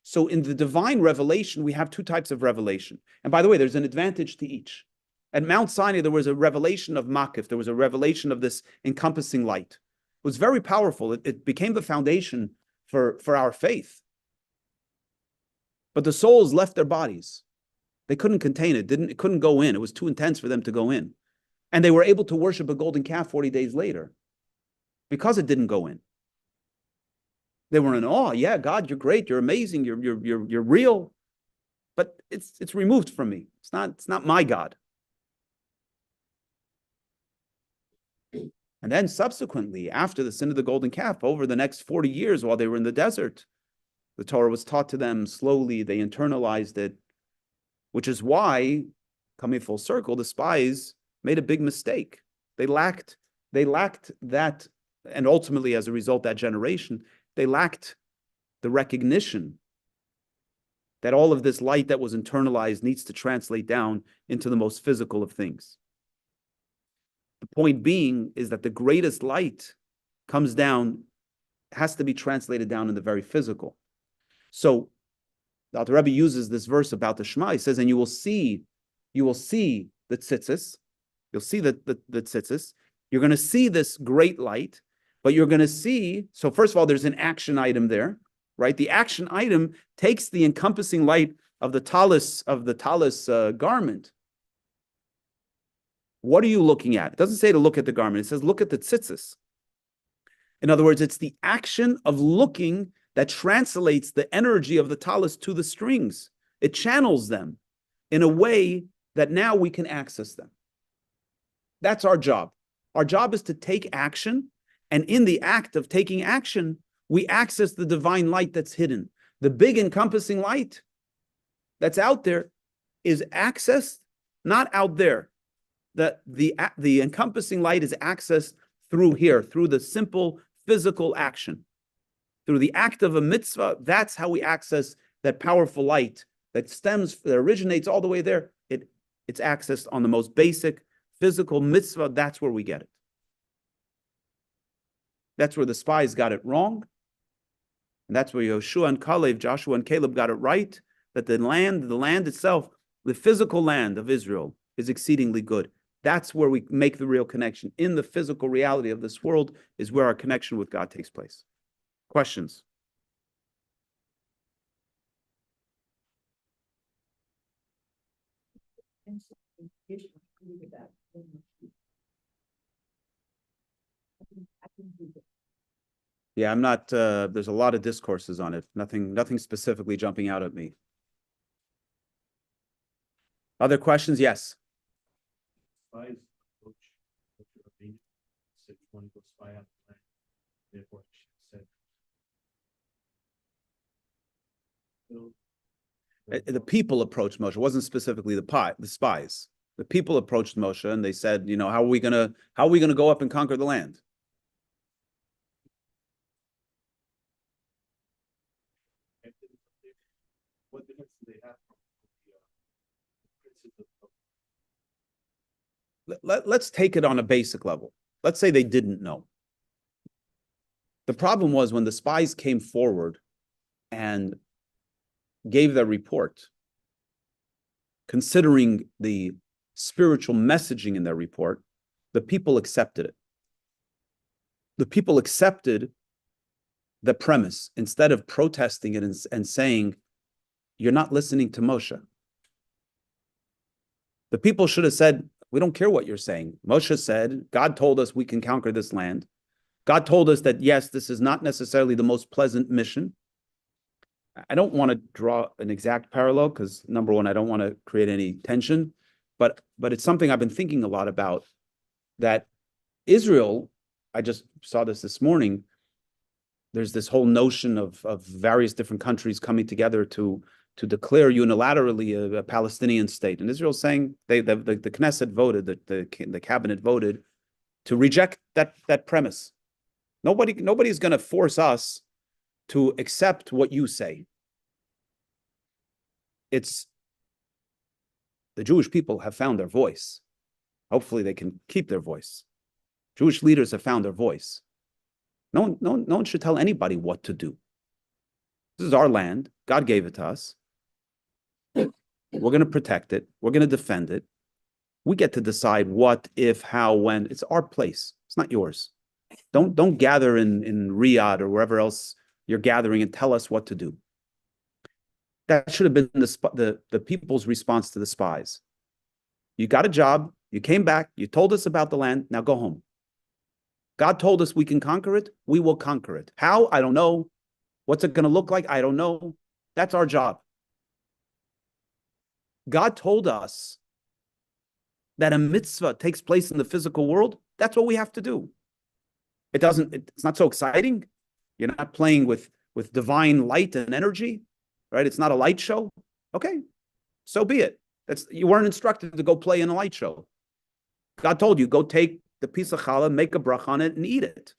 So in the divine revelation, we have two types of revelation. And by the way, there's an advantage to each. At Mount Sinai, there was a revelation of Makif. There was a revelation of this encompassing light. It was very powerful. It became the foundation for our faith. But the souls left their bodies. They couldn't contain it. It couldn't go in. It was too intense for them to go in. And they were able to worship a golden calf 40 days later because it didn't go in. They were in awe. Yeah, God, you're great. You're amazing. You're real. But it's removed from me. It's not my God. And then subsequently, after the sin of the golden calf, over the next 40 years while they were in the desert, the Torah was taught to them slowly. They internalized it, which is why, coming full circle, the spies made a big mistake. They lacked that, and ultimately, as a result, that generation, they lacked the recognition that all of this light that was internalized needs to translate down into the most physical of things. The point being is that the greatest light comes down, has to be translated down in the very physical. So the Alter Rebbe uses this verse about the Shema. He says, and you will see the tzitzis. You'll see the tzitzis. You're going to see this great light, but you're going to see, so first of all, there's an action item there, right? The action item takes the encompassing light of the talis garment. What are you looking at? It doesn't say to look at the garment. It says look at the tzitzis. In other words, it's the action of looking that translates the energy of the talis to the strings. It channels them in a way that now we can access them. That's our job. Our job is to take action, and in the act of taking action, we access the divine light that's hidden. The big encompassing light that's out there is accessed, not out there. The encompassing light is accessed through here, through the simple physical action. Through the act of a mitzvah, that's how we access that powerful light that originates all the way there. It's accessed on the most basic physical mitzvah. That's where we get it. That's where the spies got it wrong. And that's where Joshua and Caleb got it right, that the land itself, the physical land of Israel, is exceedingly good. That's where we make the real connection. In the physical reality of this world is where our connection with God takes place. Questions? Yeah, I'm not, there's a lot of discourses on it. Nothing specifically jumping out at me. Other questions? Yes. Spies approach Rabbeinu, said you want to go spy out the land. Therefore, he said. The people approached Moshe. It wasn't specifically the spies. The people approached Moshe and they said, how are we gonna go up and conquer the land? What difference do they have from the princes of Let's take it on a basic level. Let's say they didn't know. The problem was when the spies came forward and gave their report, considering the spiritual messaging in their report, the people accepted it. The people accepted the premise instead of protesting it and saying, you're not listening to Moshe. The people should have said, we don't care what you're saying. Moshe said, God told us we can conquer this land. God told us that, yes, this is not necessarily the most pleasant mission. I don't want to draw an exact parallel because, number one, I don't want to create any tension, but it's something I've been thinking a lot about, that Israel, I just saw this morning, there's this whole notion of various different countries coming together to declare unilaterally a Palestinian state. And Israel's saying, the Knesset voted, the cabinet voted to reject that premise. Nobody's going to force us to accept what you say. it's the Jewish people have found their voice. Hopefully they can keep their voice. Jewish leaders have found their voice. No one should tell anybody what to do. This is our land. God gave it to us. We're going to protect it. We're going to defend it. We get to decide what, if, how, when. It's our place. It's not yours. Don't gather in Riyadh or wherever else you're gathering and tell us what to do. That should have been the people's response to the spies. You got a job. You came back. You told us about the land. Now go home. God told us we can conquer it. We will conquer it. How? I don't know. What's it going to look like? I don't know. That's our job. God told us that a mitzvah takes place in the physical world. That's what we have to do. It's not so exciting. You're not playing with divine light and energy, right? It's not a light show. Okay, so be it. You weren't instructed to go play in a light show. God told you, go take the piece of challah, make a bracha on it, and eat it.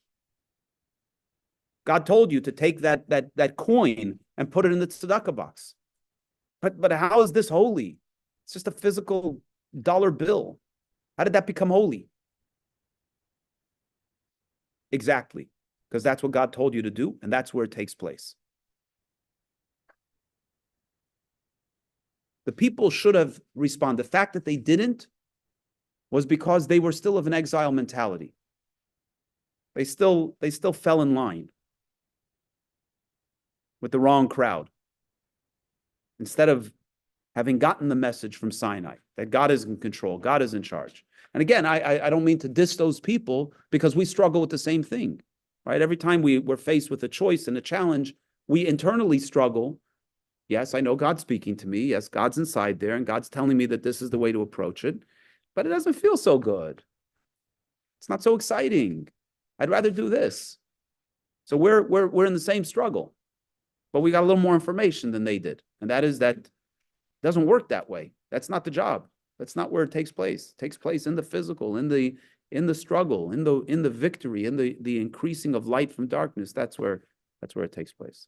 God told you to take that coin and put it in the tzedakah box. But how is this holy? It's just a physical dollar bill. How did that become holy? Exactly, because that's what God told you to do, and that's where it takes place. The people should have responded. The fact that they didn't was because they were still of an exile mentality. They still fell in line with the wrong crowd. Instead of having gotten the message from Sinai that God is in control, God is in charge. And again, I don't mean to diss those people because we struggle with the same thing, right? Every time we're faced with a choice and a challenge, we internally struggle. Yes, I know God's speaking to me. Yes, God's inside there and God's telling me that this is the way to approach it, but it doesn't feel so good. It's not so exciting. I'd rather do this. So we're in the same struggle, but we got a little more information than they did. And that is that it doesn't work that way. That's not the job. That's not where it takes place. It takes place in the physical, in the struggle, in the victory, in the increasing of light from darkness. That's where it takes place.